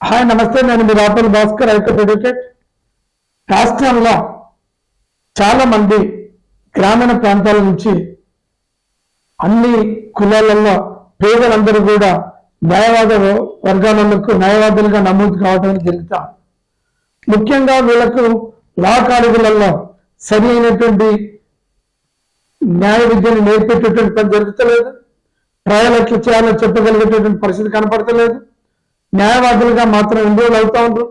Hi నమస్తే, నేను మీ Rapal Bhaskar, high court advocate. రాష్ట్రంలో చాలా మంది గ్రామీణ ప్రాంతాల నుంచి అన్ని కులాలలో పేదలందరూ కూడా న్యాయవాద వర్గాలకు న్యాయవాదులుగా నమోదు కావడం జరుగుతాం. ముఖ్యంగా వీళ్లకు లా కాలేజీలలో సరి అయినటువంటి న్యాయ విద్యను నేర్పేటటువంటి పని జరుగుతలేదు. ట్రయల్ ఎట్లా చేయాలో చెప్పగలిగేటటువంటి పరిస్థితి కనపడతలేదు. న్యాయవాదులుగా మాత్రం ఎన్రోల్ అవుతా ఉండరు.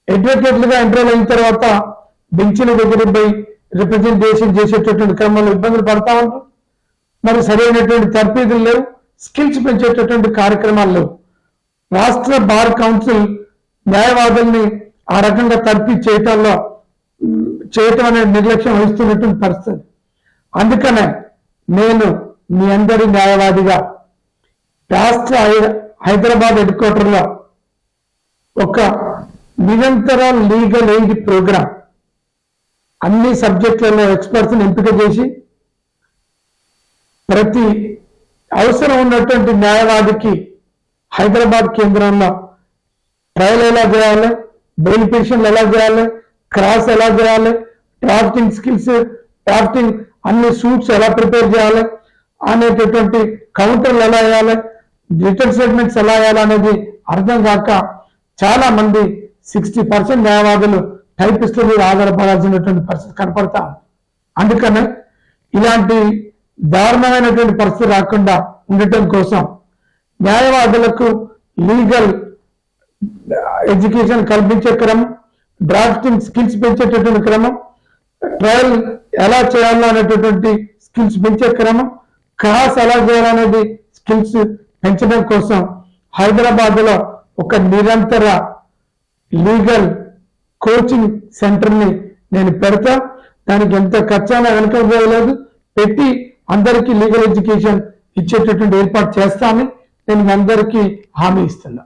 అడ్వకేట్లుగా ఎన్రోల్ అయిన తర్వాత బెంచ్ల దగ్గర పోయి రిప్రజెంటేషన్ చేసేటటువంటి క్రమంలో ఇబ్బందులు పడతా ఉండరు. మరి సరైనటువంటి తర్ఫీదులు లేవు, స్కిల్స్ పెంచేటటువంటి కార్యక్రమాలు లేవు. రాష్ట్ర బార్ కౌన్సిల్ న్యాయవాదుల్ని ఆ రకంగా తర్ఫీ చేయటం అనే నిర్లక్ష్యం వహిస్తున్నటువంటి పరిస్థితి. అందుకనే నేను మీ అందరి న్యాయవాదిగా రాష్ట్ర హైదరాబాద్ హెడ్ క్వార్టర్లో ఒక నిరంతర లీగల్ ఎయిడ్ ప్రోగ్రాం అన్ని సబ్జెక్టులలో ఎక్స్పర్ట్స్ని ఎంపిక చేసి ప్రతి అవసరం ఉన్నటువంటి న్యాయవాదికి హైదరాబాద్ కేంద్రంలో ట్రయల్ ఎలా చేయాలి, బెయిల్ పిటిషన్లు ఎలా చేయాలి, క్రాస్ ఎలా చేయాలి, డ్రాఫ్టింగ్ స్కిల్స్, డ్రాఫ్టింగ్ అన్ని సూట్స్ ఎలా ప్రిపేర్ చేయాలి అనేటటువంటి కౌంటర్లు ఎలా వేయాలి, రిటర్న్ స్టేట్మెంట్స్ ఎలా వేయాలనేది అర్థం కాక చాలా మంది 60% న్యాయవాదులు టైపిస్టుల మీద ఆధారపడాల్సినటువంటి పరిస్థితి కనపడతా. అందుకనే ఇలాంటి దారుణమైనటువంటి పరిస్థితి రాకుండా ఉండటం కోసం న్యాయవాదులకు లీగల్ ఎడ్యుకేషన్ కల్పించే క్రమం, డ్రాఫ్టింగ్ స్కిల్స్ పెంచేటటువంటి క్రమం, ట్రయల్ ఎలా చేయాలో అనేటటువంటి స్కిల్స్ పెంచే క్రమం, క్రాస్ ఎలా చేయాలనేది స్కిల్స్ పెంచడం కోసం హైదరాబాద్ లో ఒక నిరంతర లీగల్ కోచింగ్ సెంటర్ని నేను పెడతా. దానికి ఎంత ఖర్చైనా వెనకపోలేదు, పెట్టి అందరికీ లీగల్ ఎడ్యుకేషన్ ఇచ్చేటటువంటి ఏర్పాటు చేస్తానని నేను అందరికీ హామీ ఇస్తున్నా.